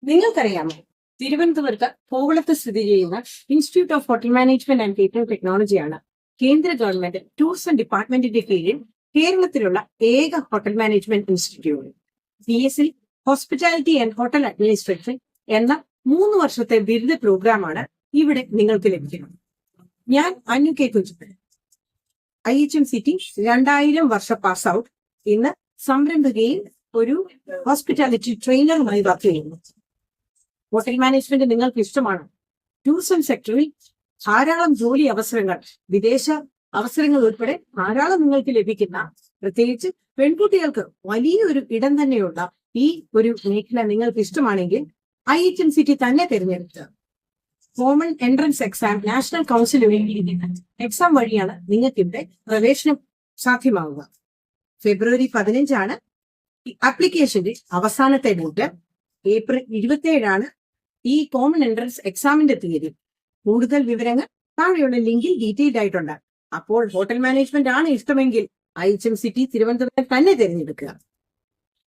നിങ്ങൾക്കറിയാമോ, തിരുവനന്തപുരത്ത് കോവളത്ത് സ്ഥിതി ചെയ്യുന്ന institute of hotel management and catering ടെക്നോളജിയാണ് കേന്ദ്ര ഗവൺമെന്റ് ടൂറിസം ഡിപ്പാർട്ട്മെന്റിന്റെ കീഴിൽ കേരളത്തിലുള്ള ഏക hotel management institute. PSL hospitality and hotel administration എന്ന 3 വർഷത്തെ ബിരുദ പ്രോഗ്രാമാണ് ഇവിടെ നിങ്ങൾക്ക് ലഭിക്കുന്നത്. ഞാൻ അനു കെ കുഞ്ചപ്പൻ, IHMCT 2000 വർഷ പാസ് ഔട്ട്, ഇന്ന് സംരംഭകയും ഒരു ഹോസ്പിറ്റാലിറ്റി ട്രെയിനറുമായി വർക്ക് ചെയ്യുന്നു. ഹോട്ടൽ മാനേജ്മെന്റ് നിങ്ങൾക്ക് ഇഷ്ടമാണ്? ടൂറിസം സെക്ടറിൽ ധാരാളം ജോലി അവസരങ്ങൾ, വിദേശ അവസരങ്ങൾ ഉൾപ്പെടെ ധാരാളം നിങ്ങൾക്ക് ലഭിക്കുന്ന, പ്രത്യേകിച്ച് പെൺകുട്ടികൾക്ക് വലിയൊരു ഇടം തന്നെയുള്ള ഈ ഒരു മേഖല നിങ്ങൾക്ക് ഇഷ്ടമാണെങ്കിൽ IHMCT തന്നെ തിരഞ്ഞെടുക്കുക. Common entrance exam national council ഒരുക്കിയിരിക്കുന്ന എക്സാം വഴിയാണ് നിങ്ങൾക്ക് ഇവിടെ പ്രവേശനം സാധ്യമാവുക. ഫെബ്രുവരി 15 ആപ്ലിക്കേഷന്റെ അവസാനത്തെ ഡേറ്റ്. ഏപ്രിൽ 27 ഈ കോമൺ എൻട്രൻസ് എക്സാമിന്റെ തീയതി. കൂടുതൽ വിവരങ്ങൾ താഴെയുള്ള ലിങ്കിൽ ഡീറ്റെയിൽഡ് ആയിട്ടുണ്ട്. അപ്പോൾ ഹോട്ടൽ മാനേജ്മെന്റ് ആണ് ഇഷ്ടമെങ്കിൽ IHMCT തിരുവനന്തപുരം തന്നെ തിരഞ്ഞെടുക്കുക.